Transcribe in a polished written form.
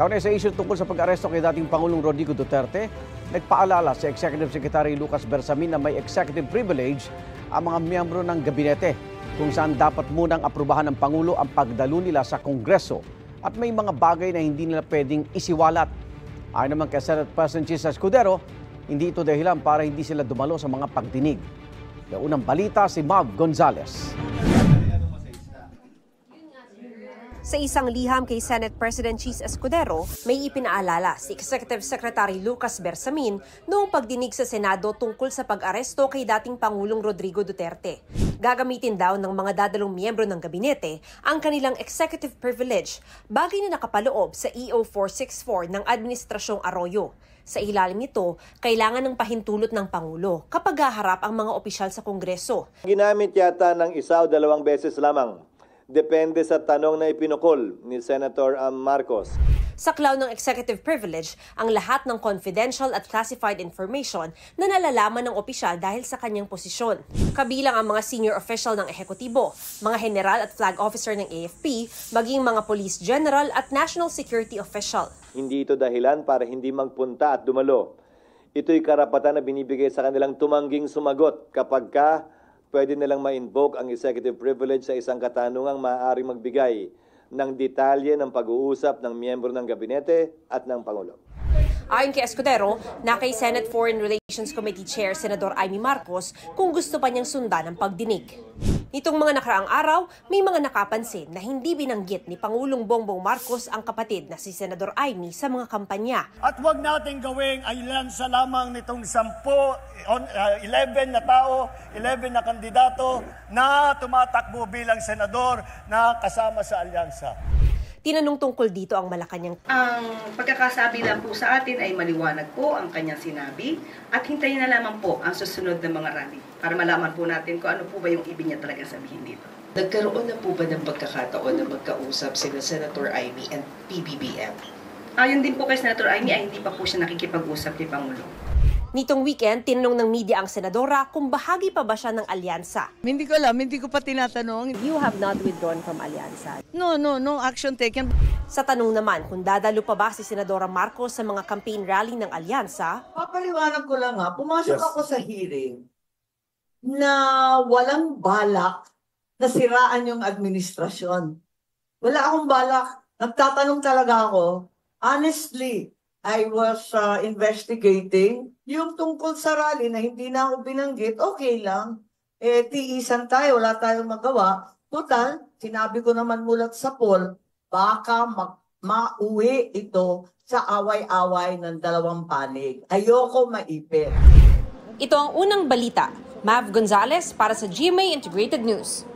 Kaunay sa issue tungkol sa pag-aresto kay dating Pangulong Rodrigo Duterte, nagpaalala si Executive Secretary Lucas Bersamin na may executive privilege ang mga miyembro ng gabinete kung saan dapat munang aprubahan ng Pangulo ang pagdalo nila sa Kongreso at may mga bagay na hindi nila pwedeng isiwalat. Ayon naman kay Senate President Chis Escudero, hindi ito dahilan para hindi sila dumalo sa mga pagdinig. Yung unang balita si Mav Gonzalez. Sa isang liham kay Senate President Chis Escudero, may ipinaalala si Executive Secretary Lucas Bersamin noong pagdinig sa Senado tungkol sa pag-aresto kay dating Pangulong Rodrigo Duterte. Gagamitin daw ng mga dadalong miyembro ng gabinete ang kanilang executive privilege, bagay na nakapaloob sa EO 464 ng Administrasyong Arroyo. Sa ilalim nito, kailangan ng pahintulot ng Pangulo kapag haharap ang mga opisyal sa Kongreso. Ginamit yata ng isa o dalawang beses lamang. Depende sa tanong na ipinukol ni Senator Marcos. Sa klaw ng executive privilege, ang lahat ng confidential at classified information na nalalaman ng opisyal dahil sa kanyang posisyon. Kabilang ang mga senior official ng ehekutibo, mga general at flag officer ng AFP, maging mga police general at national security official. Hindi ito dahilan para hindi magpunta at dumalo. Ito'y karapatan na binibigay sa kanilang tumangging sumagot kapag pwede nilang ma-invoke ang executive privilege sa isang katanungang maaaring magbigay ng detalye ng pag-uusap ng miyembro ng gabinete at ng Pangulo. Ayon kay Escudero, na kay Senate Foreign Relations Committee Chair Senador Amy Marcos kung gusto pa niyang sundan ang pagdinig. Nitong mga nakaraang araw, may mga nakapansin na hindi binanggit ni Pangulong Bongbong Marcos ang kapatid na si Senador Amy sa mga kampanya. At huwag natin gawing alyansa lamang nitong 11 na tao, 11 na kandidato na tumatakbo bilang senador na kasama sa alyansa. Tinanong tungkol dito ang Malacanang. Ang pagkakasabi lang po sa atin ay maliwanag po ang kanyang sinabi at hintayin na lamang po ang susunod na mga rally para malaman po natin kung ano po ba yung ibig niya talaga sabihin dito. Nagkaroon na po ba ng pagkakataon na magkausap sila Senator Amy and PBBM? Ayon din po kay Senator Amy ay hindi pa po siya nakikipag-usap kay Pangulo. Nitong weekend, tinanong ng media ang senadora kung bahagi pa ba siya ng alyansa. Hindi ko alam, hindi ko pa tinatanong. You have not withdrawn from alyansa? No action taken. Sa tanong naman kung dadalo pa ba si Senadora Marcos sa mga campaign rally ng alyansa, papaliwanag ko lang pumasok ako sa hearing na walang balak na siraan yung administrasyon. Wala akong balak. Nagtatanong talaga ako. Honestly, I was investigating yung tungkol sa rally na hindi na ako binanggit, okay lang. Tiisan tayo, wala tayong magawa. Total, sinabi ko naman mulat sa poll, baka mauwi ito sa away-away ng dalawang panig. Ayoko maipit. Ito ang unang balita. Mav Gonzalez para sa GMA Integrated News.